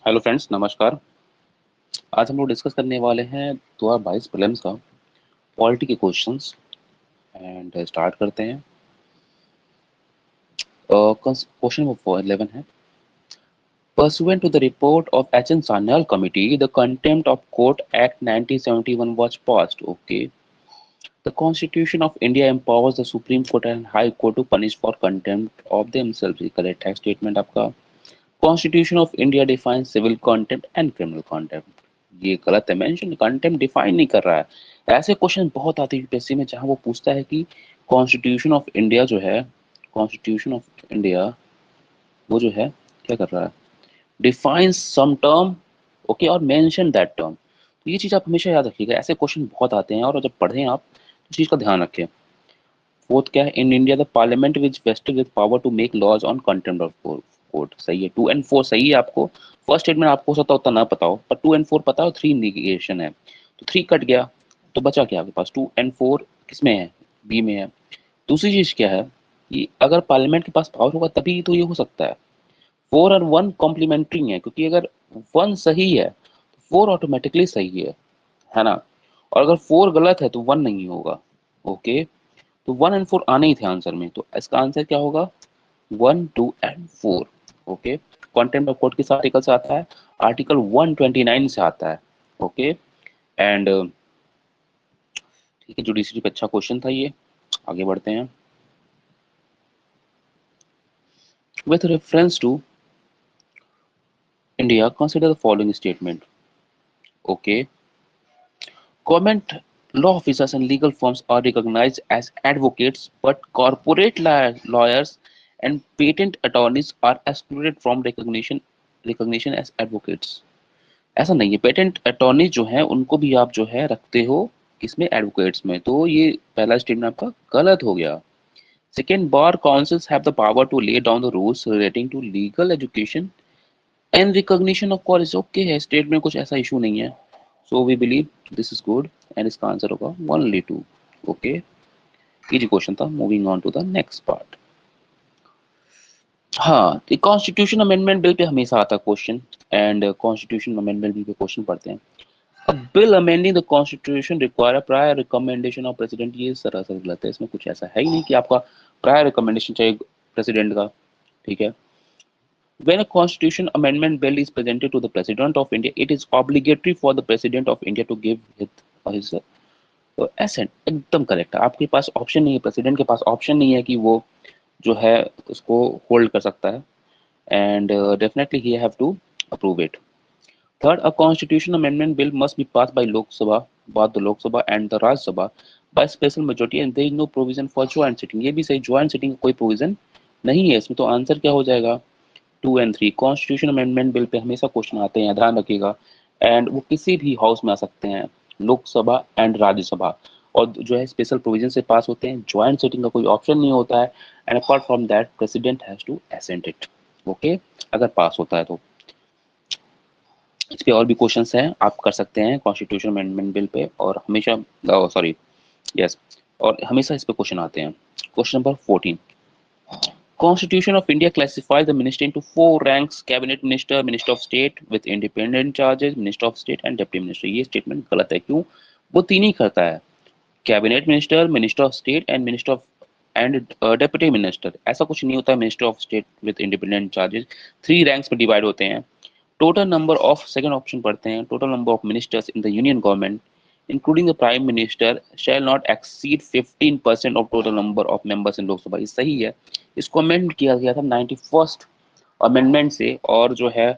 Hello friends, नमस्कार। आज हम लोग डिस्कस करने वाले हैं 2022 प्रीलिम्स का पॉलिटी के क्वेश्चंस एंड स्टार्ट करते हैं। क्वेश्चन नंबर 11 है, Pursuant to the report of H.N. Sanyal Committee, the Contempt of Court Act 1971 was passed. Okay. The Constitution of India empowers the Supreme Court and High Court to punish for contempt of themselves. ये correct है statement आपका। Constitution of India defines civil contempt and criminal contempt. ये गलत है, mention contempt define नहीं कर रहा है। ऐसे क्वेश्चन बहुत आते हैं यूपीएससी में जहां वो पूछता है कि कॉन्स्टिट्यूशन ऑफ इंडिया जो है, कॉन्स्टिट्यूशन ऑफ इंडिया वो जो है क्या कर रहा है, डिफाइंस सम टर्म, ओके, और मेंशन दैट टर्म। तो ये चीज आप हमेशा याद रखिएगा, ऐसे क्वेश्चन बहुत आते हैं और जब पढ़ें आप तो चीज का ध्यान रखें। फोर्थ क्या है, in India the parliament which vested with power to make laws on contempt of court. सही है, 2 और 4 सही है। आपको फर्स्ट स्टेटमेंट आपको हो सकता है उतना ना पता हो, पर 2 और 4 पता हो। 3 निगेशन है तो 3 कट गया, तो बचा क्या आपके पास, 2 और 4 किसमें है, बी में है। दूसरी चीज क्या है कि अगर पार्लियामेंट के पास पावर होगा तभी तो ये हो सकता है। 4 और 1 कॉम्प्लीमेंट्री है, क्योंकि अगर 1 सही है तो 4 ऑटोमेटिकली सही है ना। और अगर 4 गलत है तो 1 नहीं होगा। ओके, तो 1 और 4 आने ही थे आंसर में, तो इसका आंसर क्या होगा, 1, 2 और 4। ओके, कंटेम्प्ट ऑफ कोर्ट किस आर्टिकल से आता है, आर्टिकल 129 से आता है। ओके, एंड ठीक है, जुडिशरी पे अच्छा क्वेश्चन था ये। आगे बढ़ते हैं। With reference to India consider the following statement. Okay, government law officers and legal firms are recognized as advocates, but corporate lawyers and patent attorneys are excluded from recognition as advocates। ऐसा नहीं है, patent attorney जो है उनको भी आप जो है रखते हो किसमें, एडवोकेट्स में। तो ये पहला स्टेटमेंट आपका गलत हो गया। Second, bar councils have the power to lay down the rules relating to legal education and recognition of college. Okay है, स्टेट में कुछ ऐसा इशू नहीं है, so we believe this is good and इसका आंसर होगा 1 और 2। ओके, इजी क्वेश्चन था। Moving on to the next part. हाँ, कॉन्स्टिट्यूशन अमेंडमेंट बिल पे हमेशा आता question, and constitution amendment bill पे क्वेश्चन पढ़ते हैं। A bill amending the constitution require a prior recommendation of president। ये सरासर गलत है, इसमें कुछ ऐसा है ही नहीं कि आपका प्रायर रिकमेंडेशन चाहिए प्रेसिडेंट का। ठीक है, when a constitution amendment bill is presented to the president of India, it is obligatory for the president of India to give his assent। एकदम करेक्ट है, आपके पास ऑप्शन नहीं है, प्रेसिडेंट के पास ऑप्शन नहीं है कि वो जो है उसको होल्ड कर सकता है, and definitely he have to approve it. Third, a constitution amendment bill must be passed by Lok Sabha, both the Lok Sabha and the Raj Sabha by special majority, and there is no provision for joint sitting। ये भी सही, joint sitting का कोई provision नहीं है इसमें, तो answer क्या हो जाएगा, 2 और 3। कॉन्स्टिट्यूशन अमेंडमेंट बिल पे हमेशा क्वेश्चन आते हैं, ध्यान रखिएगा, एंड वो किसी भी हाउस में आ सकते हैं, लोकसभा एंड राज्यसभा, और जो है स्पेशल प्रोविजन से पास होते हैं। ज्वाइंट सिटिंग का कोई ऑप्शन नहीं होता है, and apart from that president has to assent it. Okay, अगर पास होता है तो। इस पे और भी क्वेश्चंस हैं, आप कर सकते हैं कॉन्स्टिट्यूशन अमेंडमेंट बिल पे, और हमेशा सॉरी यस, और हमेशा इस पे क्वेश्चन आते हैं। Question number 14, Constitution of India classifies the ministry into 4 ranks: cabinet minister, minister of state with independent charges, minister of state and deputy minister। ये स्टेटमेंट गलत है, क्यों, वो 3 ही करता है, cabinet minister, minister of state and minister of and deputy minister. ऐसा कुछ नहीं होता है minister of state with independent charges. 3 ranks में डिवाइड होते हैं। Total number of, second option पढ़ते हैं, total number of ministers in the union government including the prime minister shall not exceed 15% of total number of members in Lok Sabha. ये सही है, इसको amend किया गया था 91st अमेंडमेंट से, और जो है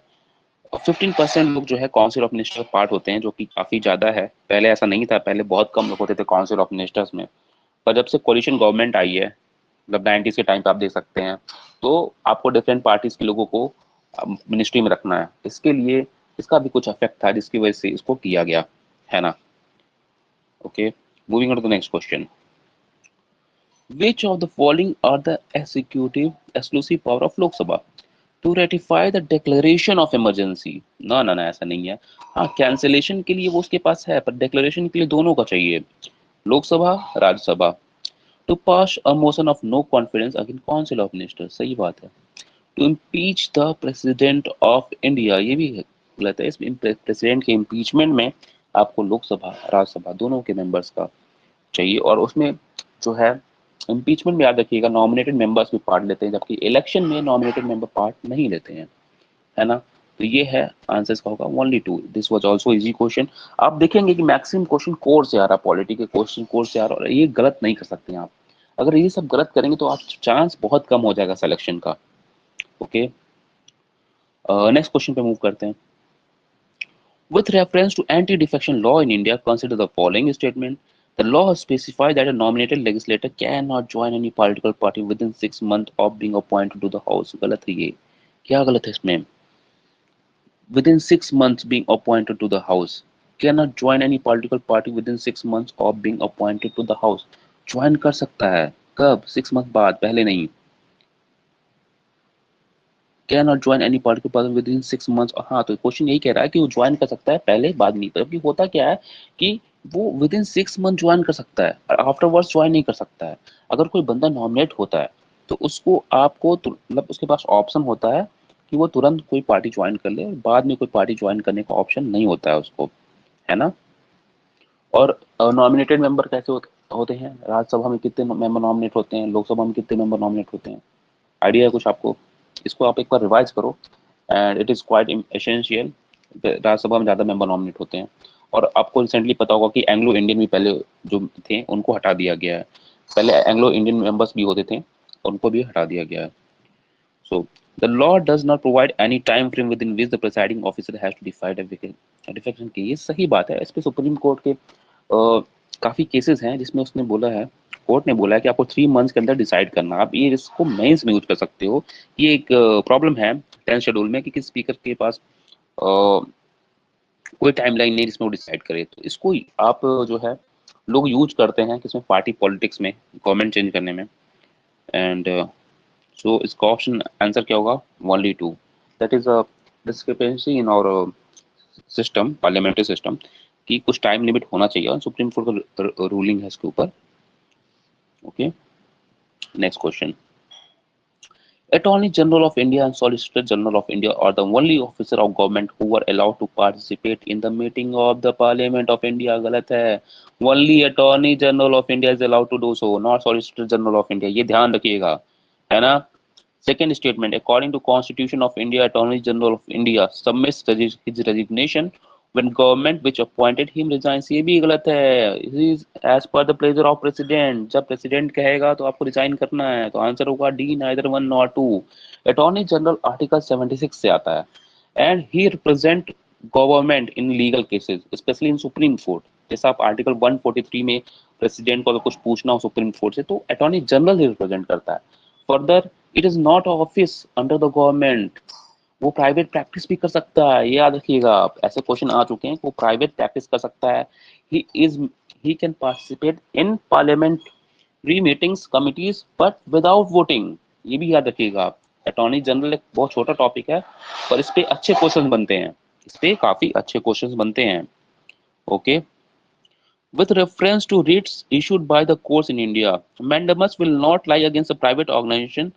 15% लोग जो है काउंसिल ऑफ मिनिस्टर पार्ट होते हैं, जो कि काफी ज्यादा है। पहले ऐसा नहीं था, पहले बहुत कम लोग होते थे काउंसिल ऑफ मिनिस्टर्स में, पर जब से कोलिशन गवर्नमेंट आई है, मतलब 90s के टाइम पे आप देख सकते हैं, तो आपको डिफरेंट पार्टीज के लोगों को मिनिस्ट्री में रखना है। इसके लिए इसका भी कुछ इफेक्ट था, जिसकी वजह से इसको किया गया है ना। Okay, moving on to the next question. Which of the following are the executive exclusive power of Lok Sabha to ratify the declaration of emergency? ना ना ना, ऐसा नहीं है। हाँ, कैंसिलेशन के लिए वो उसके पास है, पर डिक्लेरेशन के लिए दोनों का चाहिए, Lok Sabha Rajya Sabha. To pass a motion of no confidence against council of minister, सही बात है। To impeach the president of India, ये भी गलत है। इस प्रेसिडेंट के इम्पीचमेंट में आपको लोकसभा राज्यसभा दोनों के मेंबर्स का चाहिए, और उसमें जो है इम्पीचमेंट में याद रखिएगा नॉमिनेटेड मेंबर्स भी पार्ट लेते हैं, जबकि इलेक्शन में नॉमिनेटेड मेंबर पार्ट नहीं लेते हैं, है ना। तो ये है आंसर इसका होगा only two. This was also easy question. आप देखेंगे कि मैक्सिमम क्वेश्चन कोर से आ रहा है, पॉलिटी के क्वेश्चन कोर से आ रहा है, और ये गलत नहीं कर सकते हैं आप। अगर ये सब गलत करेंगे तो आप चांस बहुत कम हो जाएगा सिलेक्शन का। ओके, नेक्स्ट क्वेश्चन पे मूव करते हैं। With reference to anti-defection law in India, consider the following statement. The law specifies that a nominated legislator cannot join any political party within 6 months of being appointed to the House. गलत है ये। क्या गलत है इसमें? Within 6 months being appointed to the House. Cannot join any political party within 6 months of being appointed to the House. Join कर सकता है। कब? 6 मंथ बाद, पहले नहीं। Can not join any political party with in 6 months. हाँ, तो question यही कह रहा है कि वो ज्वाइन कर सकता है, पहले बाद नहीं। तभी होता क्या है कि वो विद इन 6 मंथ ज्वाइन कर सकता है और आफ्टरवर्ड्स ज्वाइन नहीं कर सकता है। अगर कोई बंदा नॉमिनेट होता है तो उसको आपको मतलब उसके पास ऑप्शन होता है कि वो तुरंत कोई पार्टी ज्वाइन कर ले, और बाद में कोई पार्टी ज्वाइन करने का ऑप्शन नहीं होता है उसको, है ना। और नॉमिनेटेड मेंबर कैसे होते हैं? राज्यसभा में कितने मेंबर नॉमिनेट होते हैं, लोकसभा में कितने मेंबर नॉमिनेट होते हैं? आइडिया है कुछ आपको? इसको आप एक बार रिवाइज करो, and it is quite essential. Rajya Sabha में ज़्यादा मेंबर नॉमिनेट होते हैं, और आपको रिसेंटली पता होगा कि एंग्लो इंडियन भी पहले जो थे उनको हटा दिया गया है। पहले एंग्लो इंडियन मेंबर्स भी होते थे, उनको भी हटा दिया गया है। So the law does not provide any time frame within which the presiding officer has to decide a defection की। ये सही बात है। इस पे सुप्रीम कोर्ट के काफ़ी केसेस हैं जिसमें उसने बोला है, कोर्ट ने बोला है कि आपको 3 मंथ्स के अंदर डिसाइड करना। आप ये इसको मेंस में यूज कर सकते हो। ये एक प्रॉब्लम है 10th शेड्यूल में कि किस स्पीकर के पास कोई टाइमलाइन नहीं जिसमें वो डिसाइड करे। तो इसको आप जो है लोग यूज करते हैं किसमें? पार्टी पॉलिटिक्स में, गवर्नमेंट चेंज करने में। एंड सो इसका ऑप्शन आंसर क्या होगा? Only two. That is a discrepancy in our system, parliamentary system, कि कुछ टाइम लिमिट होना चाहिए, और सुप्रीम कोर्ट का रूलिंग है इसके ऊपर। Okay, next question. Attorney General of India and Solicitor General of India are the only officer of government who are allowed to participate in the meeting of the Parliament of India. गलत है। Only Attorney General of India is allowed to do so, not Solicitor General of India. ये ध्यान रखिएगा, है ना। Second statement, according to Constitution of India, Attorney General of India submits his resignation when government which appointed him resigns. ये भी गलत है। It is as per the pleasure of president. जब president कहेगा तो आपको resign करना है। तो आंसर होगा D, neither one nor two. Attorney General Article 76 से आता है, and he represent government in legal cases, especially in Supreme Court. जैसा आप आर्टिकल 143 में प्रेसिडेंट को अगर कुछ पूछना हो सुप्रीम कोर्ट से, तो अटॉर्नी जनरल ही रिप्रेजेंट करता है। Further, it is not office under the government. वो प्राइवेट प्रैक्टिस भी कर सकता है, ये याद रखिएगा आप। ऐसे क्वेश्चन आ चुके हैं कि वो प्राइवेट प्रैक्टिस कर सकता है। He is he can participate in parliamentary meetings committees but without voting. ये भी याद रखिएगा आप। अटॉर्नी जनरल एक बहुत छोटा टॉपिक है, पर इस पे अच्छे क्वेश्चन बनते हैं, इस पे काफी अच्छे क्वेश्चन बनते हैं। Okay, with reference to writs issued by the courts in India, mandamus will not lie against a private organization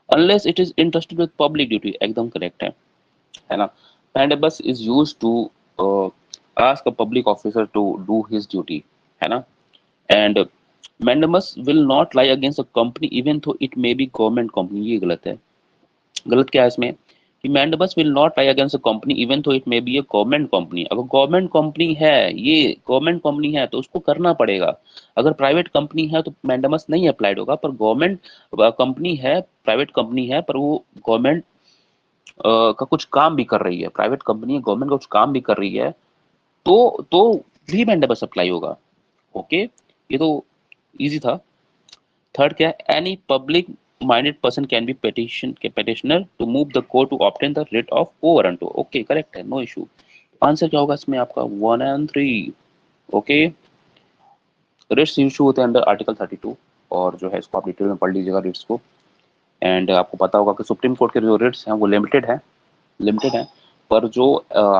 unless it is entrusted with public duty. एकदम correct है ना। Mandamus is used to uh, ask a public officer to do his duty, है ना। And mandamus will not lie against a company even though it may be government company। ये गलत है। गलत क्या है इसमें कि mandamus will not lie against a company even though it may be a government company. अगर गवर्नमेंट कंपनी है, ये गवर्नमेंट कंपनी है तो उसको करना पड़ेगा। अगर प्राइवेट कंपनी है तो मैंडेबस नहीं अप्लाइड होगा, पर गवर्नमेंट कंपनी है, प्राइवेट कंपनी है, पर वो गवर्नमेंट का कुछ काम भी कर रही है, प्राइवेट कंपनी है गवर्नमेंट का कुछ काम भी कर रही है, तो भी मैंडेबस अप्लाई होगा। ओके, ये तो इजी था। थर्ड क्या है? Any public minded person can be petitioner to move the court to obtain the writ of overrun to। Okay, correct है, नो इशू। आंसर क्या होगा इसमें आपका? 1 और 3। ओके, रिट्स इशू होते हैं अंडर आर्टिकल 32, और जो है इसको आप डिटेल में पढ़ लीजिएगा रिट्स को। एंड आपको पता होगा कि सुप्रीम कोर्ट के जो रिट्स हैं वो लिमिटेड हैं, पर जो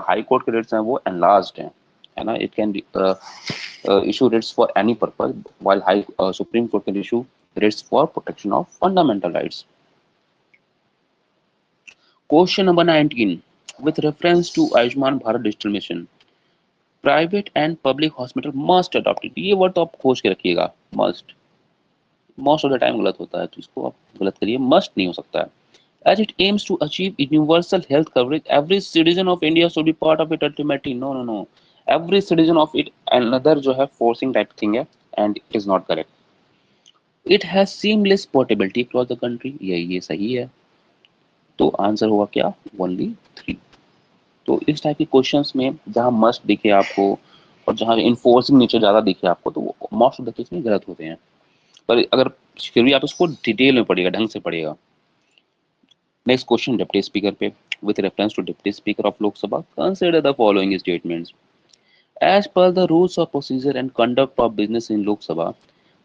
हाई कोर्ट के रिट्स हैं वो एनलार्ज्ड हैं, है ना। It can issue writs for any purpose, while high Supreme Court can issue writs for protection of fundamental rights. Question number 19. with reference to Ayushman Bharat digital mission, private and public hospital must adopt it. ये word तो आप खोज के रखिएगा, must. Most of the time गलत होता है, तो इसको आप गलत करिए, मस्ट नहीं हो सकता है। As it aims to achieve universal health coverage, every citizen of India should be part of it ultimately. No, no, no. Every citizen of it another जो है forcing type thing है, and it is not correct. It has seamless portability across the country. ये सही है। तो answer होगा क्या? Only 3। तो इस टाइप के क्वेश्चंस में जहां मस्ट दिखे आपको और जहां इन्फोर्सिंग नेचर ज्यादा दिखे आपको, तो वो मोस्ट ऑफ द केस में गलत होते हैं। पर अगर फिर भी आप उसको डिटेल में पढ़िएगा, ढंग से पढ़िएगा। नेक्स्ट क्वेश्चन डिप्टी स्पीकर पे, with reference to deputy speaker of Lok Sabha, consider the following statements. As per the rules of procedure and conduct of business in Lok Sabha,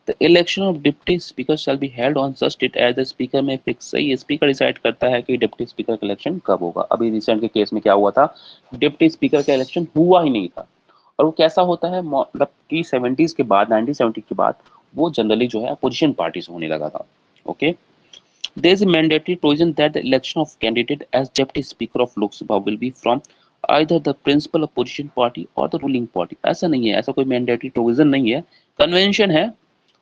the election of deputy speaker shall be held on such date as the speaker may fix। सही है, speaker decide करता है कि deputy speaker का election कब होगा। अभी recent के केस में क्या हुआ था, डिप्टी स्पीकर का इलेक्शन हुआ ही नहीं था। और वो कैसा होता है, मतलब कि 70s के बाद, 1970 के बाद वो जनरली जो है अपोजिशन पार्टी से होने लगा था। Okay, there is a mandatory provision that the election of candidate as deputy speaker of Lok Sabha will be from either the principal opposition party or the ruling party। ऐसा नहीं है, ऐसा कोई mandatory provision नहीं है, convention है।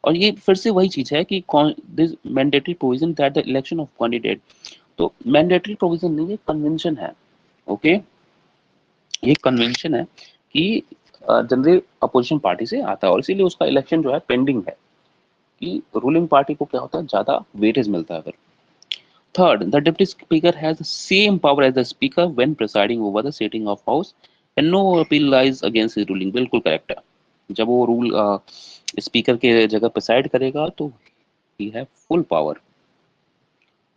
और ये फिर से वही चीज है कि this mandatory provision that the election of candidate, तो मैंडेटरी प्रोविजन नहीं है, कन्वेंशन है। ओके, ये कन्वेंशन है कि जनरली अपोजिशन पार्टी से आता है और इसीलिए उसका इलेक्शन जो है पेंडिंग है, कि रूलिंग पार्टी को क्या होता है, ज्यादा वेटेज मिलता है फिर। Third, the deputy speaker has the same power as the speaker when presiding over the sitting of house and no appeal lies against his ruling। बिल्कुल करेक्ट है। जब वो रूल स्पीकर के जगह प्रिसाइड करेगा तो he have full power।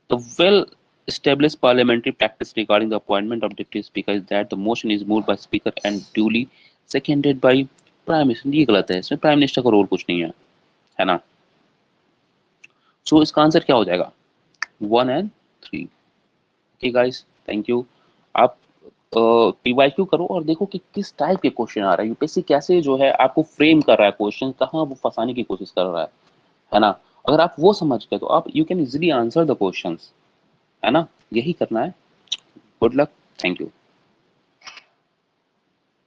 The well established parliamentary practice regarding the appointment of deputy speaker is that the motion is moved by speaker and duly seconded by prime minister। ये गलत है, इसमें prime minister का role कुछ नहीं है ना। सो इसका आंसर क्या हो जाएगा? 1 and 3। Okay guys, thank you. आप पीवाईक्यू करो और देखो कि किस टाइप के क्वेश्चन आ रहा है, यूपीएससी कैसे जो है आपको फ्रेम कर रहा है क्वेश्चन, कहाँ वो फंसाने की कोशिश कर रहा है ना। अगर आप वो समझ गए तो आप you can easily answer the questions, है ना। यही करना है। Good luck, thank you.